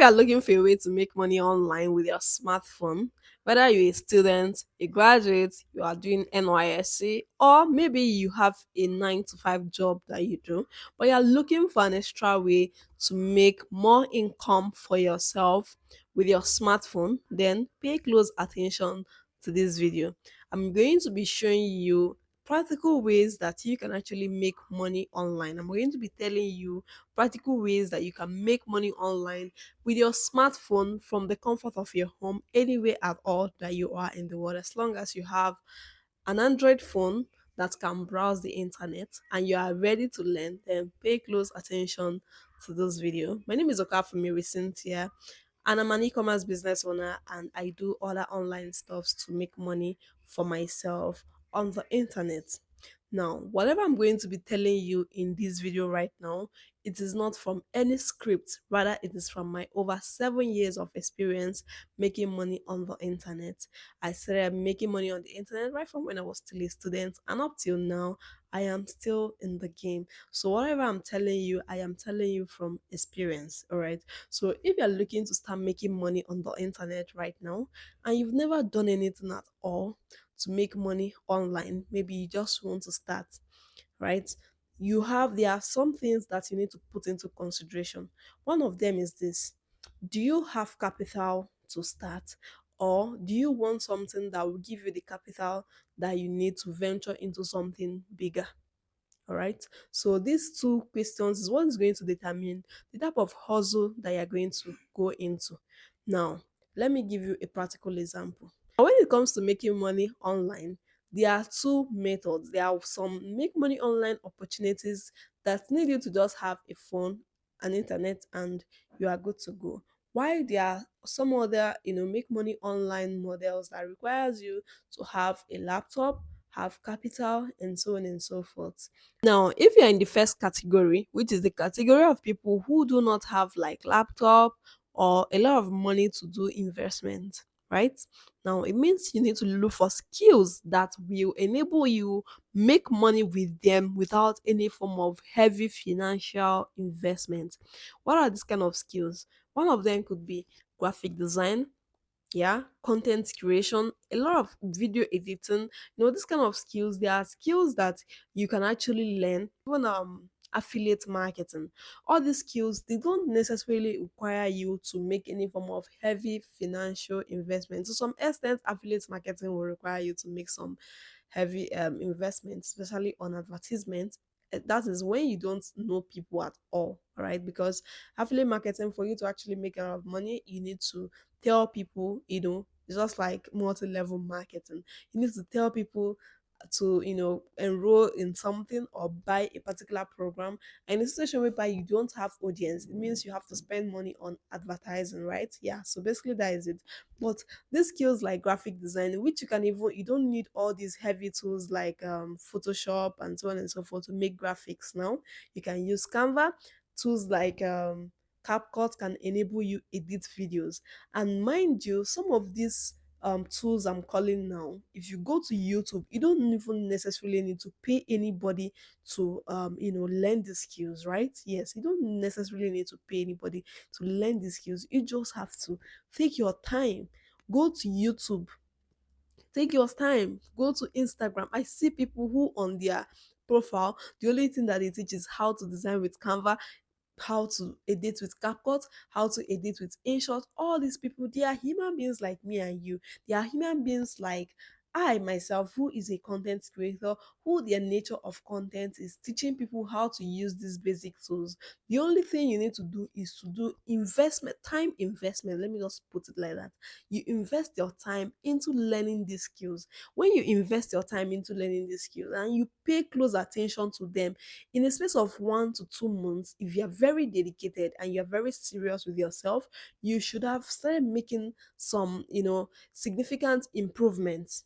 you are looking for a way to make money online with your smartphone, whether you're a student, a graduate, you are doing NYSC, or maybe you have a 9 to 5 job that you do, but you're looking for an extra way to make more income for yourself with your smartphone, then pay close attention to this video. I'm going to be showing you practical ways that you can actually make money online. I'm going to be telling you practical ways that you can make money online with your smartphone from the comfort of your home, anywhere at all that you are in the world, as long as you have an Android phone that can browse the internet and you are ready to learn, then pay close attention to this video. My name is Okafumi Cynthia, and I'm an e-commerce business owner, and I do other online stuffs to make money for myself on the internet. Now, whatever I'm going to be telling you in this video right now, it is not from any script, rather it is from my over 7 years of experience making money on the internet. I started making money on the internet right from when I was still a student, and up till now, I am still in the game. So whatever I'm telling you, I am telling you from experience. All right. So if you're looking to start making money on the internet right now and you've never done anything at all to make money online, maybe you just want to start, right? There are some things that you need to put into consideration. One of them is this: do you have capital to start, or do you want something that will give you the capital that you need to venture into something bigger? All right. So these two questions is what is going to determine the type of hustle that you're going to go into. Now, let me give you a practical example. When it comes to making money online, there are two methods. There are some make money online opportunities that need you to just have a phone, an internet, and you are good to go. While there are some other, make money online models that requires you to have a laptop, have capital, and so on and so forth. Now, if you're in the first category, which is the category of people who do not have like laptop or a lot of money to do investment, right? Now, it means you need to look for skills that will enable you make money with them without any form of heavy financial investment. What are these kind of skills? One of them could be graphic design, yeah, content creation, a lot of video editing. This kind of skills, they are skills that you can actually learn. Even affiliate marketing, all these skills, they don't necessarily require you to make any form of heavy financial investment. To some extent, affiliate marketing will require you to make some heavy investment, especially on advertisement. That is when you don't know people at all right? Because affiliate marketing, for you to actually make a lot of money, you need to tell people, it's just like multi-level marketing. You need to tell people to, enroll in something or buy a particular program. And in a situation whereby you don't have audience, it means you have to spend money on advertising, right? Yeah, so basically that is it. But these skills like graphic design, which you don't need all these heavy tools like Photoshop and so on and so forth to make graphics. Now you can use Canva. Tools like CapCut can enable you edit videos. And mind you, some of these tools I'm calling now, if you go to YouTube, you don't even necessarily need to pay anybody to learn the skills, right? Yes, you don't necessarily need to pay anybody to learn the skills. You just have to take your time, go to YouTube, take your time, go to Instagram. I see people who on their profile, the only thing that they teach is how to design with Canva, how to edit with CapCut, how to edit with InShot. All these people, they are human beings like me and you. They are human beings like I myself, who is a content creator, who their nature of content is teaching people how to use these basic tools. The only thing you need to do is to do investment, time investment. Let me just put it like that. You invest your time into learning these skills. When you invest your time into learning these skills and you pay close attention to them, in a space of 1 to 2 months, if you are very dedicated and you're very serious with yourself, you should have started making some, significant improvements.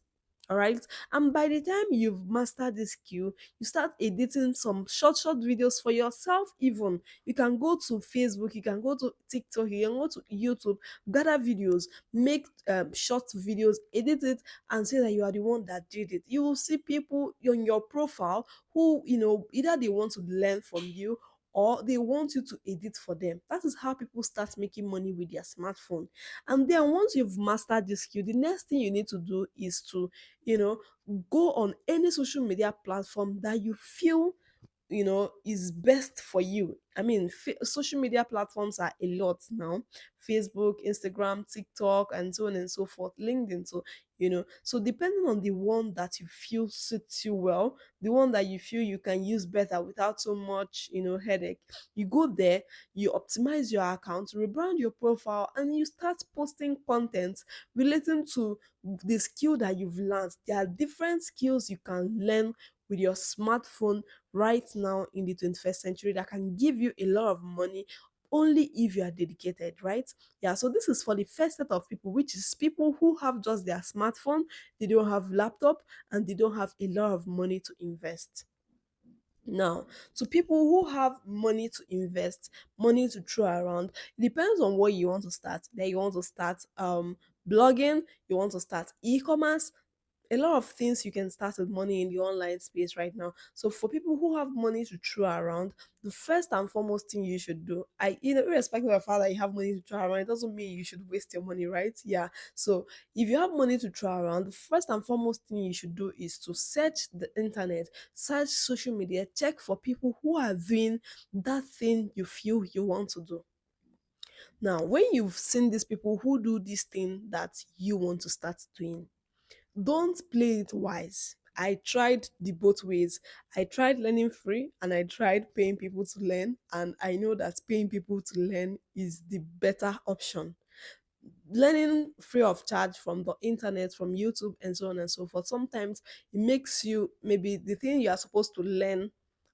All right. And by the time you've mastered this skill, you start editing some short videos for yourself. Even you can go to Facebook, you can go to TikTok, you can go to YouTube, gather videos, make short videos, edit it, and say that you are the one that did it. You will see people on your profile who, either they want to learn from you, or they want you to edit for them. That is how people start making money with their smartphone. And then once you've mastered this skill, the next thing you need to do is to, you know, go on any social media platform that you feel is best for you. I mean, social media platforms are a lot now: Facebook, Instagram, TikTok, and so on and so forth, LinkedIn. So so depending on the one that you feel suits you well, the one that you feel you can use better without so much headache, you go there, you optimize your account, rebrand your profile, and you start posting content relating to the skill that you've learned. There are different skills you can learn with your smartphone right now in the 21st century that can give you a lot of money only if you are dedicated, right? Yeah, so this is for the first set of people, which is people who have just their smartphone, they don't have laptop, and they don't have a lot of money to invest. Now, to people who have money to invest, money to throw around, it depends on what you want to start. Then you want to start blogging, you want to start e-commerce, a lot of things you can start with money in the online space right now. So for people who have money to throw around, the first and foremost thing you should do, irrespective of how that you have money to throw around, it doesn't mean you should waste your money, right? Yeah. So if you have money to throw around, the first and foremost thing you should do is to search the internet, search social media, check for people who are doing that thing you feel you want to do. Now, when you've seen these people who do this thing that you want to start doing, don't play it wise. I tried the both ways. I tried learning free and I tried paying people to learn. And I know that paying people to learn is the better option. Learning free of charge from the internet, from YouTube, and so on and so forth, sometimes it makes you, maybe the thing you are supposed to learn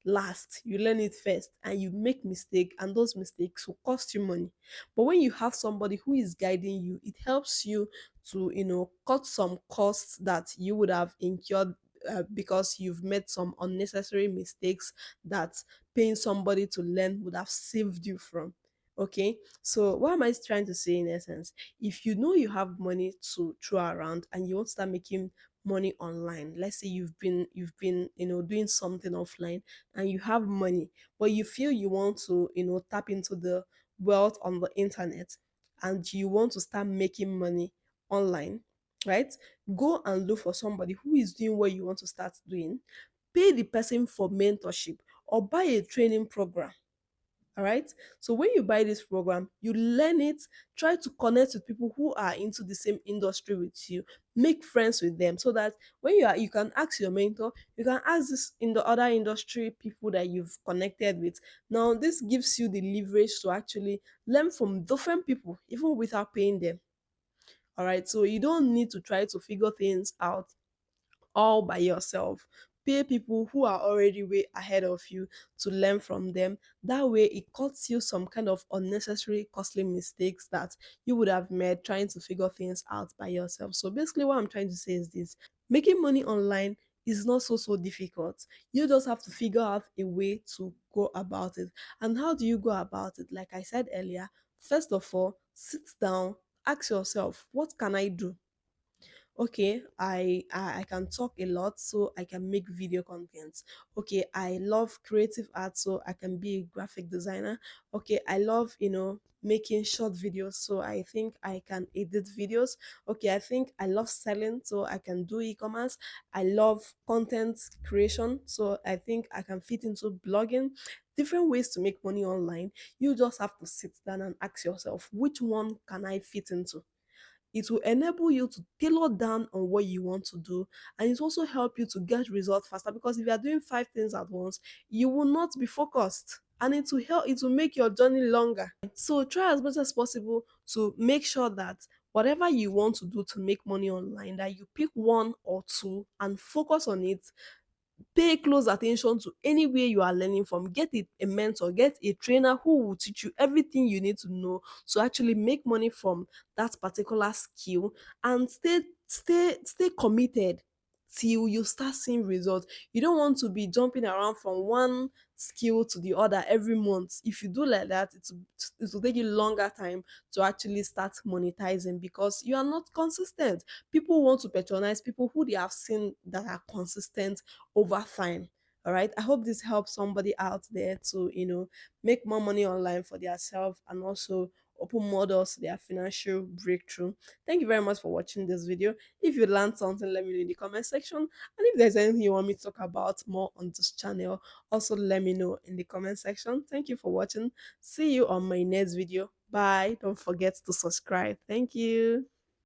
last, you learn it first and you make mistake, and those mistakes will cost you money. But when you have somebody who is guiding you, it helps you to cut some costs that you would have incurred because you've made some unnecessary mistakes that paying somebody to learn would have saved you from. Okay, so what am I trying to say in essence? If you know you have money to throw around and you want to start making money online, let's say you've been doing something offline and you have money, but you feel you want to tap into the wealth on the internet, and you want to start making money online, right? Go and look for somebody who is doing what you want to start doing, pay the person for mentorship, or buy a training program. All right. So when you buy this program, you learn it, try to connect with people who are into the same industry with you, make friends with them so that when you can ask your mentor, you can ask this in the other industry people that you've connected with. Now, this gives you the leverage to actually learn from different people, even without paying them. All right. So you don't need to try to figure things out all by yourself. Pay people who are already way ahead of you to learn from them. That way, it cuts you some kind of unnecessary, costly mistakes that you would have made trying to figure things out by yourself. So, basically, what I'm trying to say is this: making money online is not so difficult. You just have to figure out a way to go about it. And how do you go about it? Like I said earlier, first of all, sit down, ask yourself, what can I do? Okay, I can talk a lot, so I can make video content. Okay, I love creative art, so I can be a graphic designer. Okay, I love making short videos, so I think I can edit videos. Okay, I think I love selling, so I can do e-commerce. I love content creation, so I think I can fit into blogging. Different ways to make money online. You just have to sit down and ask yourself, which one can I fit into? It will enable you to tailor down on what you want to do, and it also help you to get results faster, because if you are doing five things at once, you will not be focused, and it will make your journey longer. So try as much as possible to make sure that whatever you want to do to make money online, that you pick one or two and focus on it. Pay close attention to anywhere you are learning from. Get a mentor, get a trainer who will teach you everything you need to know to actually make money from that particular skill, and stay committed till you start seeing results. You don't want to be jumping around from one skill to the other every month. If you do like that, it will take you longer time to actually start monetizing, because you are not consistent. People want to patronize people who they have seen that are consistent over time. All right. I hope this helps somebody out there to, make more money online for themselves and also open more doors to their financial breakthrough. Thank you very much for watching this video. If you learned something, let me know in the comment section. And if there's anything you want me to talk about more on this channel, also let me know in the comment section. Thank you for watching. See you on my next video. Bye. Don't forget to subscribe. Thank you.